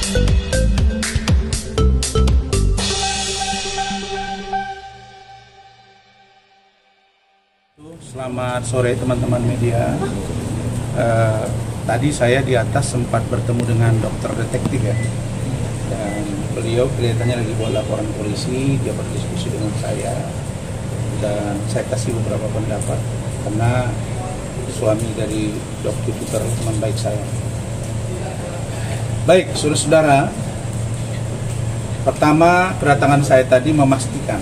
Selamat sore teman-teman media. Tadi saya di atas sempat bertemu dengan dokter detektif ya. Dan beliau kelihatannya lagi buat laporan polisi, dia berdiskusi dengan saya. Dan saya kasih beberapa pendapat karena suami dari dokter itu teman baik saya. Baik, saudara-saudara. Pertama, kedatangan saya tadi memastikan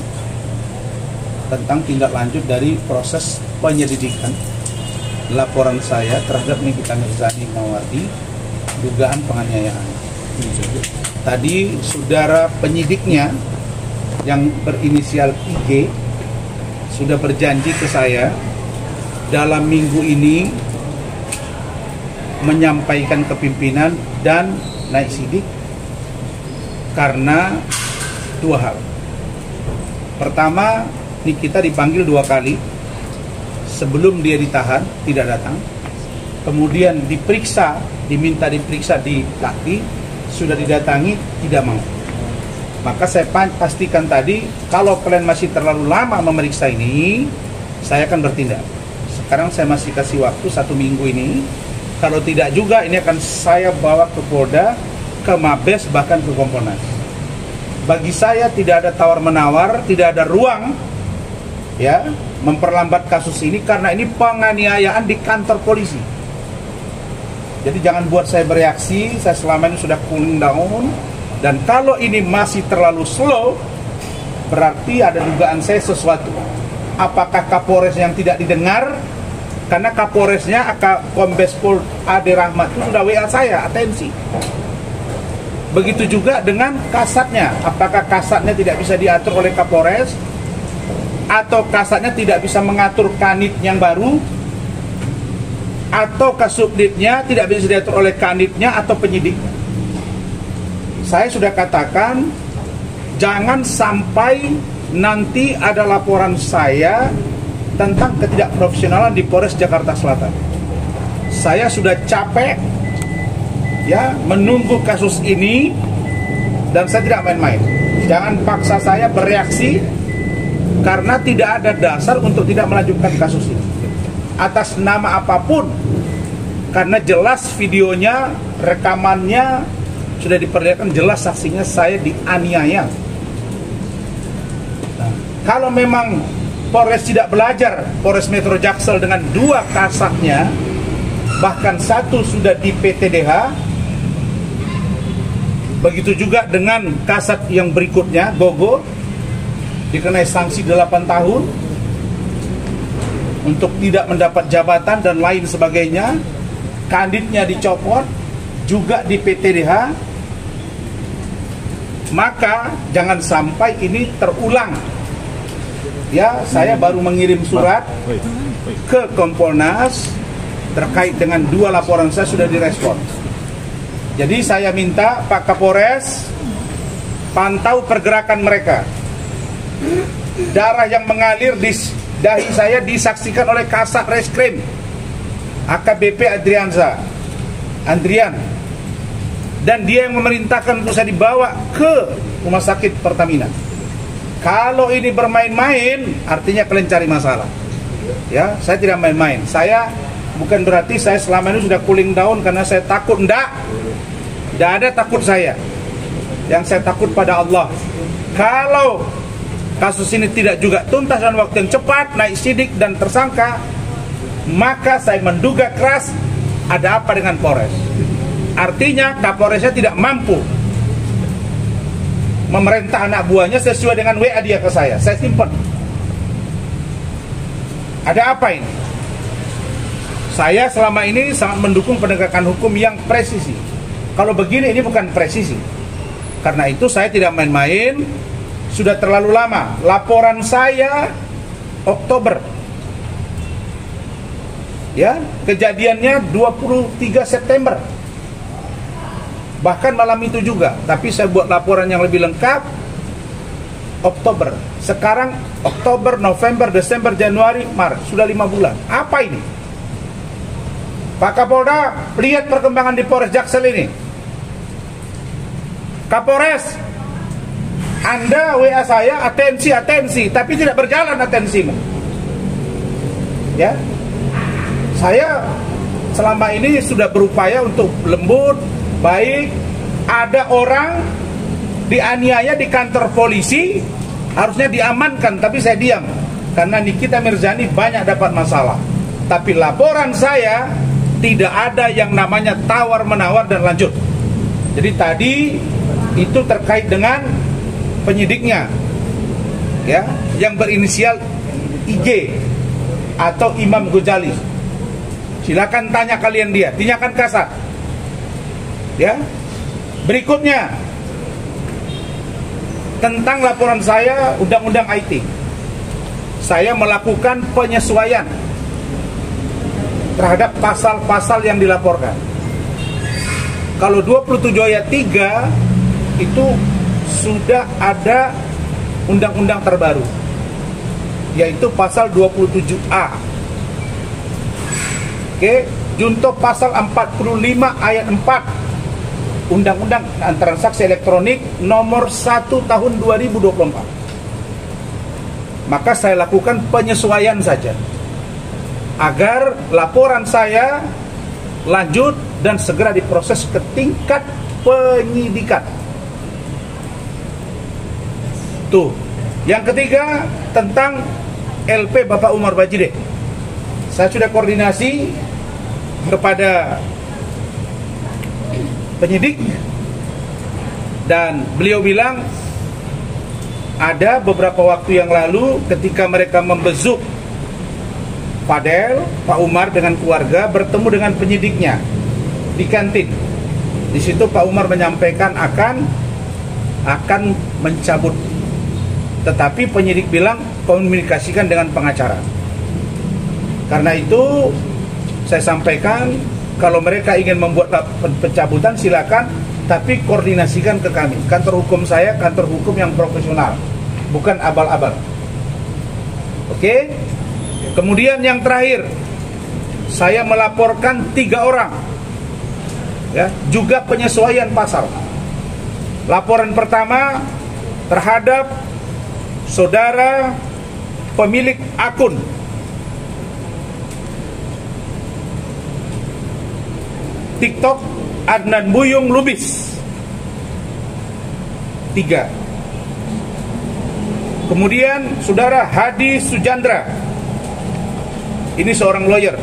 tentang tindak lanjut dari proses penyelidikan laporan saya terhadap Nikita Mirzani Mawardi dugaan penganiayaan. Tadi saudara penyidiknya yang berinisial IG sudah berjanji ke saya dalam minggu ini menyampaikan ke pimpinan dan naik sidik karena dua hal. Pertama, Nikita dipanggil 2 kali sebelum dia ditahan, tidak datang. Kemudian diminta diperiksa di Lakti, sudah didatangi, tidak mau. Maka saya pastikan tadi, kalau kalian masih terlalu lama memeriksa ini, saya akan bertindak. Sekarang saya masih kasih waktu 1 minggu ini. Kalau tidak juga, ini akan saya bawa ke Polda, ke Mabes, bahkan ke Kompolnas. Bagi saya tidak ada tawar-menawar, tidak ada ruang ya memperlambat kasus ini karena ini penganiayaan di kantor polisi. Jadi jangan buat saya bereaksi, saya selama ini sudah cooling down, dan kalau ini masih terlalu slow berarti ada dugaan saya sesuatu. Apakah Kapolres yang tidak didengar? Karena Kapolresnya Kombes Pol Ade Rahmat itu sudah WA saya, atensi. Begitu juga dengan kasatnya, apakah kasatnya tidak bisa diatur oleh Kapolres? Atau kasatnya tidak bisa mengatur kanit yang baru, atau kasubditnya tidak bisa diatur oleh kanitnya atau penyidiknya. Saya sudah katakan jangan sampai nanti ada laporan saya tentang ketidakprofesionalan di Polres Jakarta Selatan. Saya sudah capek ya menunggu kasus ini dan saya tidak main-main. Jangan paksa saya bereaksi karena tidak ada dasar untuk tidak melanjutkan kasus ini atas nama apapun, karena jelas videonya, rekamannya sudah diperlihatkan, jelas saksinya saya dianiaya. Nah, kalau memang Polres tidak belajar, Polres Metro Jaksel dengan 2 kasatnya, bahkan 1 sudah di PTDH, begitu juga dengan kasat yang berikutnya, Gogo, dikenai sanksi 8 tahun untuk tidak mendapat jabatan dan lain sebagainya. Kanditnya dicopot juga di PTDH. Maka jangan sampai ini terulang. Ya, saya baru mengirim surat ke Kompolnas terkait dengan 2 laporan saya sudah direspon. Jadi saya minta Pak Kapolres pantau pergerakan mereka. Darah yang mengalir di dahi saya disaksikan oleh Kasat Reskrim AKBP Andrian, dan dia yang memerintahkan untuk saya dibawa ke rumah sakit Pertamina. Kalau ini bermain-main, artinya kalian cari masalah. Ya, saya tidak main-main. Saya bukan berarti saya selama ini sudah cooling down karena saya takut, tidak ada takut saya. Yang saya takut pada Allah. Kalau kasus ini tidak juga tuntas dalam waktu yang cepat, naik sidik dan tersangka, maka saya menduga keras ada apa dengan Polres. Artinya Kapolresnya tidak mampu memerintah anak buahnya sesuai dengan WA dia ke saya simpan. Ada apa ini? Saya selama ini sangat mendukung penegakan hukum yang presisi. Kalau begini ini bukan presisi. Karena itu saya tidak main-main. Sudah terlalu lama. Laporan saya Oktober. Ya, kejadiannya 23 September. Bahkan malam itu juga. Tapi saya buat laporan yang lebih lengkap Oktober. Sekarang Oktober, November, Desember, Januari, Maret. Sudah 5 bulan. Apa ini? Pak Kapolda, lihat perkembangan di Polres Jaksel ini. Kapolres, Anda WA saya atensi, tapi tidak berjalan atensimu. Ya, saya selama ini sudah berupaya untuk lembut, baik. Ada orang dianiaya di kantor polisi, harusnya diamankan, tapi saya diam karena Nikita Mirzani banyak dapat masalah. Tapi laporan saya tidak ada yang namanya tawar-menawar dan lanjut. Jadi tadi itu terkait dengan penyidiknya, ya, yang berinisial IG atau Imam Ghazali. Silakan tanya kalian dia, tanyakan kasar. Ya. Berikutnya tentang laporan saya Undang-Undang IT. Saya melakukan penyesuaian terhadap pasal-pasal yang dilaporkan. Kalau 27 ayat 3 itu sudah ada undang-undang terbaru, yaitu pasal 27A. Oke, junto pasal 45 ayat 4 Undang-Undang Transaksi Elektronik nomor 1 tahun 2024. Maka saya lakukan penyesuaian saja agar laporan saya lanjut dan segera diproses ke tingkat penyidikan. Tuh. Yang ketiga tentang LP Bapak Umar Bajide. Saya sudah koordinasi kepada penyidik dan beliau bilang ada beberapa waktu yang lalu ketika mereka membesuk Fadel, Pak Umar dengan keluarga bertemu dengan penyidiknya di kantin. Di situ Pak Umar menyampaikan akan mencabut. Tetapi penyidik bilang komunikasikan dengan pengacara. Karena itu saya sampaikan kalau mereka ingin membuat pencabutan silakan, tapi koordinasikan ke kami. Kantor hukum saya kantor hukum yang profesional, bukan abal-abal. Oke? Kemudian yang terakhir, saya melaporkan 3 orang, ya, juga penyesuaian pasal. Laporan pertama terhadap saudara pemilik akun TikTok Adnan Buyung Lubis 3. Kemudian saudara Hadi Sujandra, ini seorang lawyer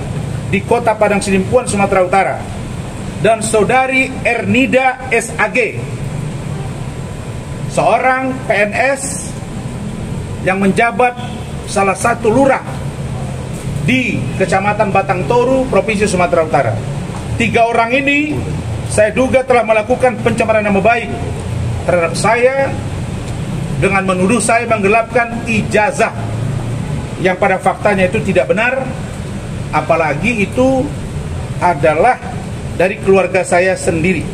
di Kota Padang Sidimpuan, Sumatera Utara. Dan saudari Ernida SAG, seorang PNS yang menjabat salah satu lurah di Kecamatan Batang Toru, Provinsi Sumatera Utara. 3 orang ini saya duga telah melakukan pencemaran nama baik terhadap saya dengan menuduh saya menggelapkan ijazah yang pada faktanya itu tidak benar, apalagi itu adalah dari keluarga saya sendiri.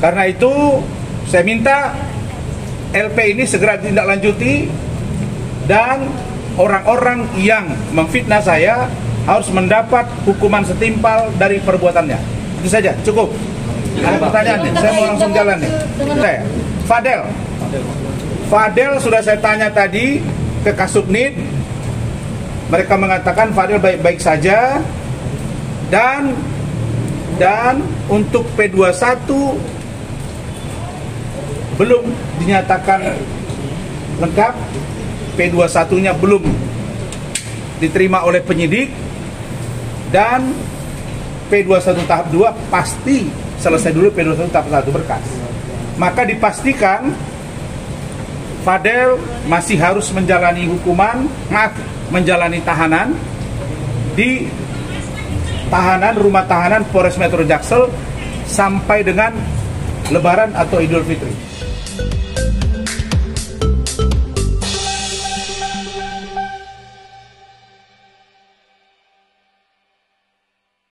Karena itu saya minta LP ini segera ditindaklanjuti dan orang-orang yang memfitnah saya harus mendapat hukuman setimpal dari perbuatannya. Itu saja, cukup. Ada pertanyaan nih, saya mau langsung jalan nih. Fadel sudah saya tanya tadi ke Kasubnid, mereka mengatakan Fadel baik-baik saja, dan untuk P21 belum dinyatakan lengkap, P21-nya belum diterima oleh penyidik, dan P21 tahap 2 pasti selesai dulu P21 tahap 1 berkas. Maka dipastikan Fadel masih harus menjalani menjalani tahanan di rumah tahanan Polres Metro Jaksel sampai dengan Lebaran atau Idul Fitri.